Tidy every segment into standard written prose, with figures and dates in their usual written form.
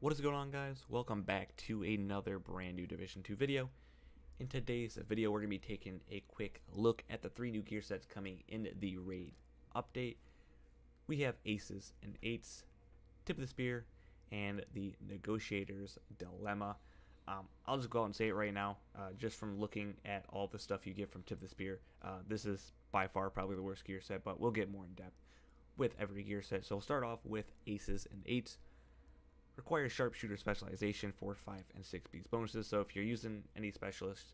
What is going on, guys? Welcome back to another brand new Division 2 video. In today's video, we're going to be taking a quick look at the 3 new gear sets coming in the Raid update. We have Aces and Eights, Tip of the Spear, and the Negotiator's Dilemma. I'll just go out and say it right now, just from looking at all the stuff you get from Tip of the Spear. This is by far probably the worst gear set, but we'll get more in depth with every gear set. So we'll start off with Aces and Eights. Requires sharpshooter specialization for 5 and 6 piece bonuses. So if you're using any specialist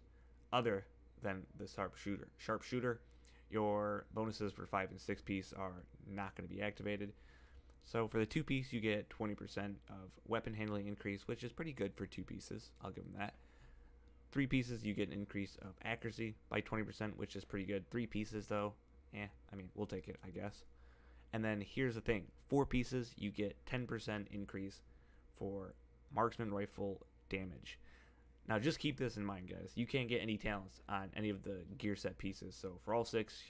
other than the sharpshooter, your bonuses for 5 and 6 piece are not going to be activated. So for the 2 piece, you get 20% of weapon handling increase, which is pretty good for 2 pieces. I'll give them that. 3 pieces, you get an increase of accuracy by 20%, which is pretty good. 3 pieces, though, I mean, we'll take it, I guess. And then here's the thing: 4 pieces, you get 10% increase for marksman rifle damage. Now just keep this in mind, guys. You can't get any talents on any of the gear set pieces. So for all 6,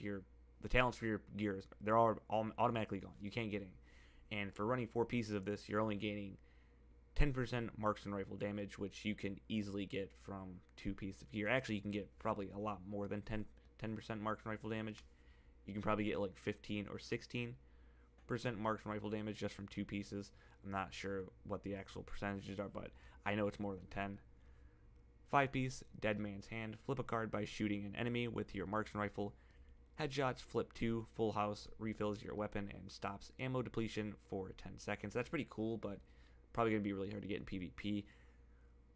the talents for your gears, they're all automatically gone. You can't get any. And for running 4 pieces of this, you're only gaining 10% marksman rifle damage, which you can easily get from 2 pieces of gear. Actually, you can get probably a lot more than 10% marksman rifle damage. You can probably get like 15 or 16% marksman rifle damage just from 2 pieces. I'm not sure what the actual percentages are, but I know it's more than 10. 5 piece, Dead Man's Hand. Flip a card by shooting an enemy with your marksman rifle. Headshots, flip 2, full house, refills your weapon, and stops ammo depletion for 10 seconds. That's pretty cool, but probably going to be really hard to get in PvP.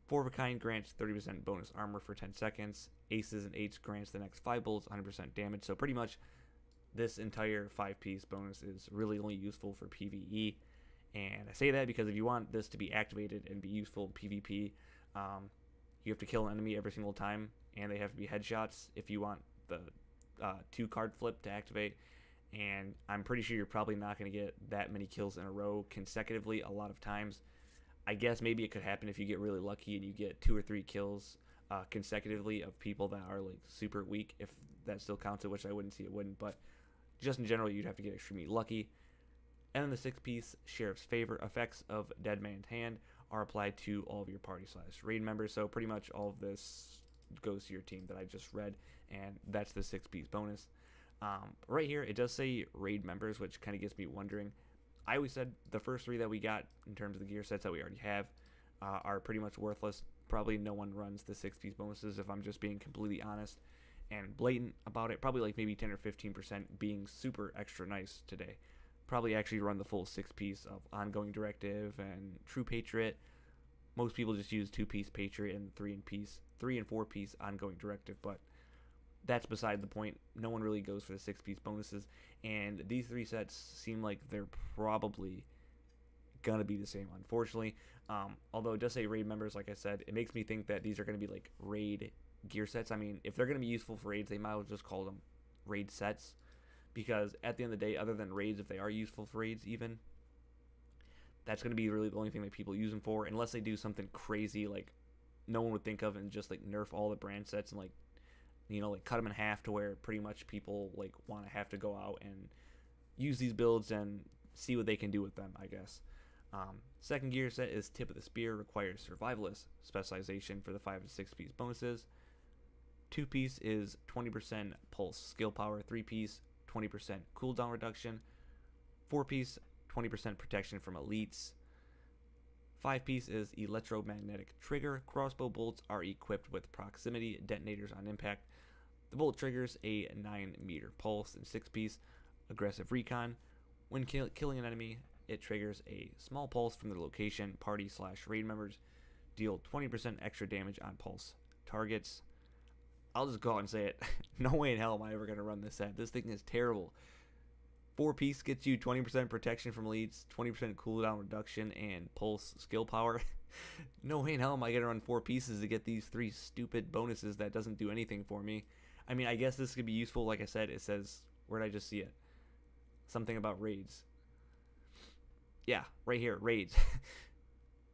4 of a Kind grants 30% bonus armor for 10 seconds. Aces and Eights grants the next 5 bullets 100% damage. So pretty much this entire 5-piece bonus is really only useful for PvE. And I say that because if you want this to be activated and be useful in PvP, you have to kill an enemy every single time, and they have to be headshots if you want the 2-card flip to activate. And I'm pretty sure you're probably not going to get that many kills in a row consecutively a lot of times. I guess maybe it could happen if you get really lucky and you get 2 or 3 kills consecutively of people that are like super weak, if that still counts it, which I wouldn't see it wouldn't, but just in general you'd have to get extremely lucky. And then the 6-piece Sheriff's Favor. Effects of Dead Man's Hand are applied to all of your party/raid members. So pretty much all of this goes to your team that I just read, and that's the 6-piece bonus. Right here, it does say raid members, which kind of gets me wondering. I always said the first 3 that we got in terms of the gear sets that we already have are pretty much worthless. Probably no one runs the 6-piece bonuses, if I'm just being completely honest and blatant about it. Probably like maybe 10 or 15% being super extra nice today. Probably actually run the full 6-piece of Ongoing Directive and True Patriot. Most people just use 2-piece Patriot and 3 and 4-piece Ongoing Directive, but that's beside the point. No one really goes for the 6-piece bonuses, and these 3 sets seem like they're probably gonna be the same, unfortunately. Although it does say raid members, like I said, it makes me think that these are gonna be like raid gear sets. I mean, if they're gonna be useful for raids, they might as well just call them raid sets. Because at the end of the day, other than raids, if they are useful for raids even, that's going to be really the only thing that people use them for, unless they do something crazy like no one would think of and just like nerf all the brand sets and like, you know, like cut them in half to where pretty much people like want to have to go out and use these builds and see what they can do with them, I guess. Second gear set is Tip of the Spear. Requires survivalist specialization for the 5 and 6-piece bonuses. 2-piece is 20% pulse skill power. 3-piece 20% cooldown reduction. 4-piece 20% protection from elites. 5-piece is electromagnetic trigger. Crossbow bolts are equipped with proximity detonators on impact. The bolt triggers a 9-meter pulse. And 6-piece aggressive recon. When killing an enemy, it triggers a small pulse from the location. Party/raid members deal 20% extra damage on pulse targets. I'll just go out and say it. No way in hell am I ever going to run this set. This thing is terrible. 4-piece gets you 20% protection from elites, 20% cooldown reduction, and pulse skill power. No way in hell am I going to run 4 pieces to get these 3 stupid bonuses that doesn't do anything for me. I mean, I guess this could be useful. Like I said, it says, where did I just see it? Something about raids. Yeah, right here, raids.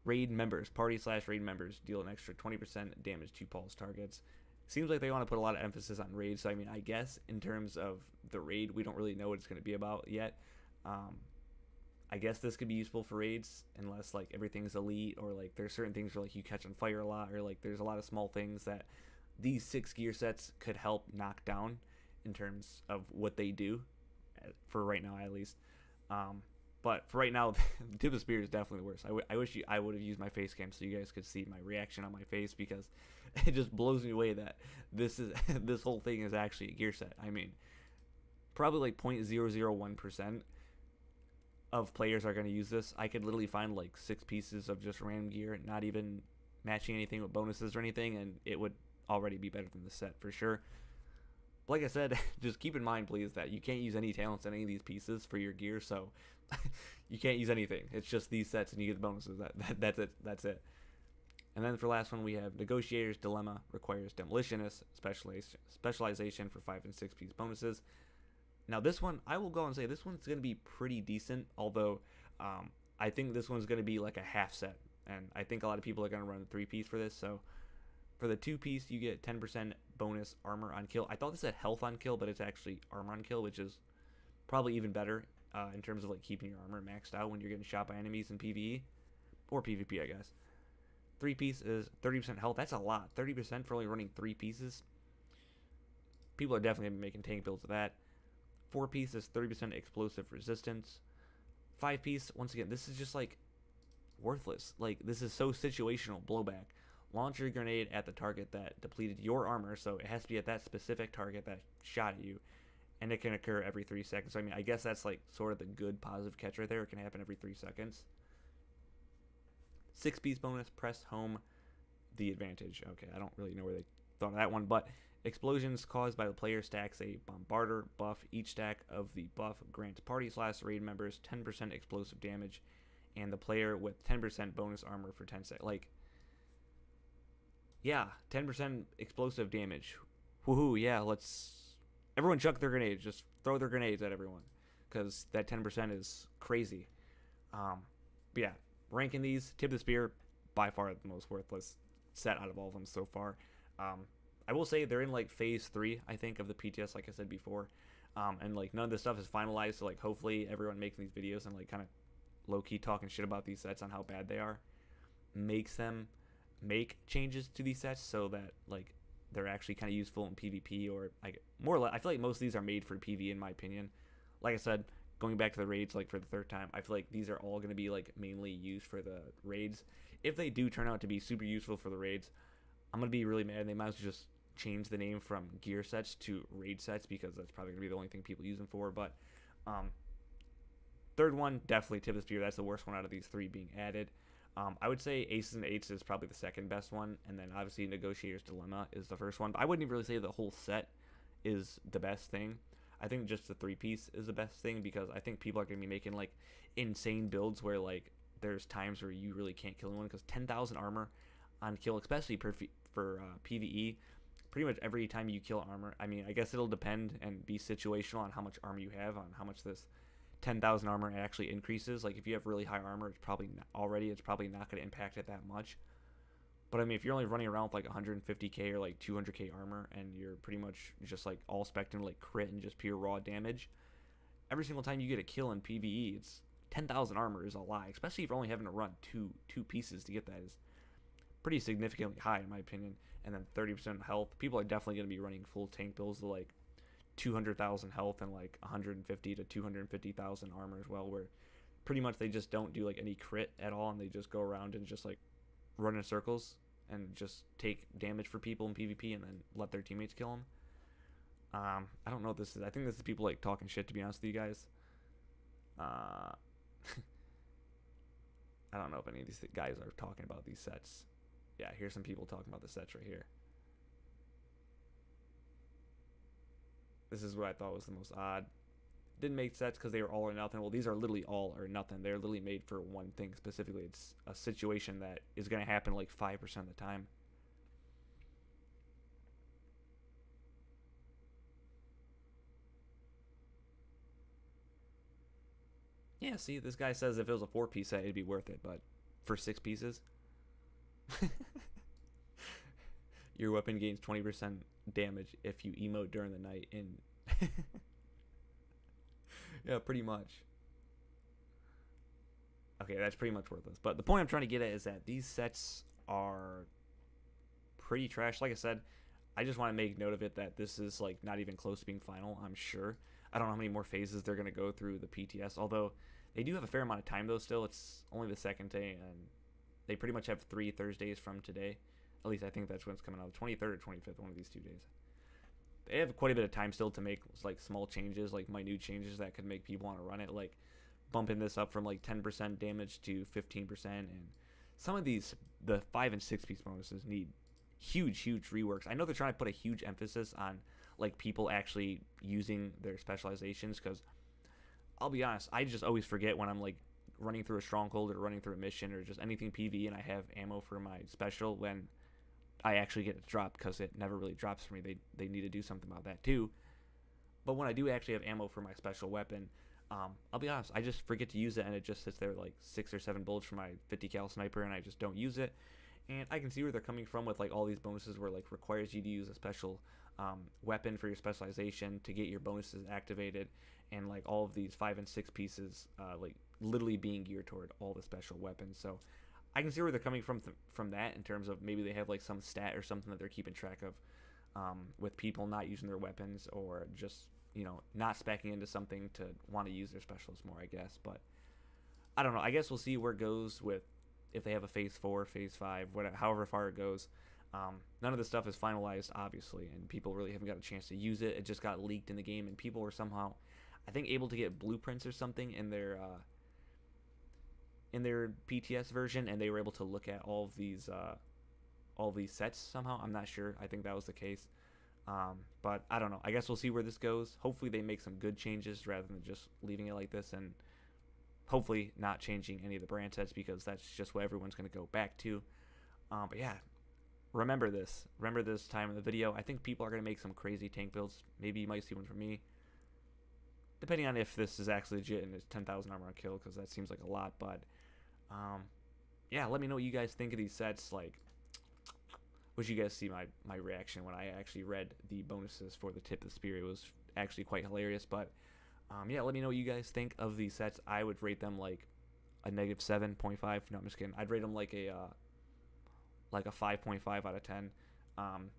Raid members, party/raid members deal an extra 20% damage to pulse targets. Seems like they want to put a lot of emphasis on raids. So, I mean, I guess in terms of the raid, we don't really know what it's going to be about yet. I guess this could be useful for raids unless like everything's elite, or like there's certain things where like you catch on fire a lot, or like there's a lot of small things that these 6 gear sets could help knock down in terms of what they do, for right now at least. But for right now, the tip of the spear is definitely the worst. I wish I would have used my face cam so you guys could see my reaction on my face, because it just blows me away that this whole thing is actually a gear set. I mean, probably like 0.001% of players are going to use this. I could literally find like 6 pieces of just random gear, not even matching anything with bonuses or anything, and it would already be better than the set for sure. But like I said, just keep in mind, please, that you can't use any talents on any of these pieces for your gear, so you can't use anything. It's just these sets, and you get the bonuses. That's it. That's it. And then for the last one, we have Negotiator's Dilemma. Requires Demolitionist specialization for 5 and 6 piece bonuses. Now this one, I will go and say this one's going to be pretty decent, although I think this one's going to be like a half set, and I think a lot of people are going to run 3 piece for this. So for the 2 piece, you get 10% bonus armor on kill. I thought this said health on kill, but it's actually armor on kill, which is probably even better in terms of like keeping your armor maxed out when you're getting shot by enemies in PvE or PvP, I guess. 3 piece is 30% health. That's a lot. 30% for only running 3 pieces. People are definitely going to be making tank builds of that. 4 piece is 30% explosive resistance. 5 piece, once again, this is just like worthless. Like, this is so situational. Blowback. Launch your grenade at the target that depleted your armor, so it has to be at that specific target that shot at you, and it can occur every 3 seconds. So, I mean, I guess that's like sort of the good positive catch right there. It can happen every 3 seconds. 6 piece bonus, press home the advantage. Okay, I don't really know where they thought of that one, but explosions caused by the player stacks a bombarder buff. Each stack of the buff grants party/raid members 10% explosive damage, and the player with 10% bonus armor for 10 seconds. Like, yeah, 10% explosive damage. Woohoo, yeah, everyone chuck their grenades. Just throw their grenades at everyone, because that 10% is crazy. But yeah, ranking these, Tip of the Spear, by far the most worthless set out of all of them so far. I will say they're in like phase 3, I think, of the PTS, like I said before, and like none of this stuff is finalized. So like hopefully everyone making these videos and like kind of low-key talking shit about these sets on how bad they are makes them make changes to these sets so that like they're actually kind of useful in PvP, or like more or less. I feel like most of these are made for PvE in my opinion. Like I said, going back to the raids like for the 3rd time, I feel like these are all going to be like mainly used for the raids. If they do turn out to be super useful for the raids, I'm going to be really mad. They might as well just change the name from gear sets to raid sets, because that's probably going to be the only thing people use them for. But 3rd one, definitely Tip of the Spear. That's the worst one out of these 3 being added. I would say Aces and Eights is probably the 2nd best one, and then obviously Negotiator's Dilemma is the 1st one. But I wouldn't even really say the whole set is the best thing. I think just the 3 piece is the best thing, because I think people are going to be making like insane builds where like there's times where you really can't kill anyone, because 10,000 armor on kill, especially for PvE, pretty much every time you kill armor. I mean, I guess it'll depend and be situational on how much armor you have, on how much this 10,000 armor actually increases. Like if you have really high armor, it's probably not going to impact it that much. But I mean, if you're only running around with like 150k or like 200k armor, and you're pretty much just like all spec'ing like crit and just pure raw damage, every single time you get a kill in PvE, it's 10,000 armor is a lot, especially if you're only having to run two pieces to get that. Is pretty significantly high in my opinion. And then 30% health. People are definitely going to be running full tank builds to like 200,000 health and like 150 to 250,000 armor as well, where pretty much they just don't do like any crit at all, and they just go around and just like run in circles and just take damage for people in PvP and then let their teammates kill them. I don't know what this is. I think this is people like talking shit, to be honest with you guys. I don't know if any of these guys are talking about these sets. Yeah, here's some people talking about the sets right here. This is what I thought was the most odd. Didn't make sets because they were all or nothing. Well, these are literally all or nothing. They're literally made for one thing specifically. It's a situation that is going to happen like 5% of the time. Yeah, see, this guy says if it was a 4-piece set, it'd be worth it, but for 6 pieces? Your weapon gains 20% damage if you emote during the night in... Yeah, pretty much. Okay, that's pretty much worthless. But the point I'm trying to get at is that these sets are pretty trash. Like I said, I just want to make note of it that this is like not even close to being final, I'm sure. I don't know how many more phases they're going to go through the PTS, although they do have a fair amount of time though still. It's only the second day, and they pretty much have 3 Thursdays from today. At least I think that's when it's coming out, the 23rd or 25th, one of these 2 days. They have quite a bit of time still to make like small changes, like minute changes that could make people want to run it, like bumping this up from like 10% damage to 15%. And some of these, the 5 and 6 piece bonuses need huge reworks. I know they're trying to put a huge emphasis on like people actually using their specializations, because I'll be honest, I just always forget when I'm like running through a stronghold or running through a mission or just anything PV and I have ammo for my special when I actually get it dropped, because it never really drops for me. They need to do something about that too. But when I do actually have ammo for my special weapon, I'll be honest, I just forget to use it, and it just sits there like 6 or 7 bullets for my 50 cal sniper, and I just don't use it. And I can see where they're coming from with like all these bonuses where like requires you to use a special weapon for your specialization to get your bonuses activated, and like all of these 5 and 6 pieces like literally being geared toward all the special weapons. So I can see where they're coming from that, in terms of maybe they have like some stat or something that they're keeping track of with people not using their weapons, or just, you know, not speccing into something to want to use their specials more, I guess. But I don't know. I guess we'll see where it goes with, if they have a phase 4, phase 5, whatever, however far it goes. None of this stuff is finalized, obviously, and people really haven't got a chance to use it. It just got leaked in the game, and people were somehow, I think, able to get blueprints or something in their PTS version, and they were able to look at all of these sets somehow. I'm not sure. I think that was the case. But I don't know. I guess we'll see where this goes. Hopefully they make some good changes rather than just leaving it like this, and hopefully not changing any of the brand sets, because that's just what everyone's going to go back to. But yeah, remember this. Remember this time in the video. I think people are going to make some crazy tank builds. Maybe you might see one from me, depending on if this is actually legit and it's 10,000 armor on kill, because that seems like a lot. But yeah, let me know what you guys think of these sets. Like, wish you guys see my reaction when I actually read the bonuses for the tip of the spear. It was actually quite hilarious. But yeah, let me know what you guys think of these sets. I would rate them like a -7.5. No, I'm just kidding. I'd rate them like a 5.5 out of 10. The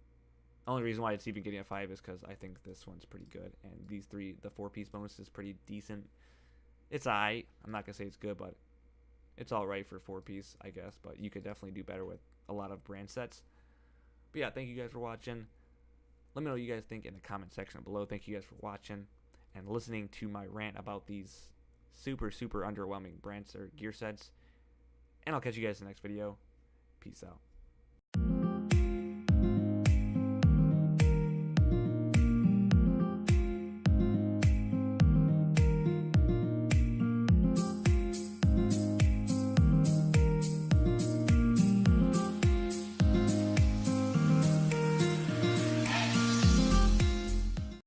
only reason why it's even getting a 5 is because I think this one's pretty good, and the 4-piece bonus is pretty decent. It's alright. I'm not gonna say it's good, but it's alright for 4-piece, I guess. But you could definitely do better with a lot of brand sets. But yeah, thank you guys for watching. Let me know what you guys think in the comment section below. Thank you guys for watching and listening to my rant about these super underwhelming brands or gear sets. And I'll catch you guys in the next video. Peace out.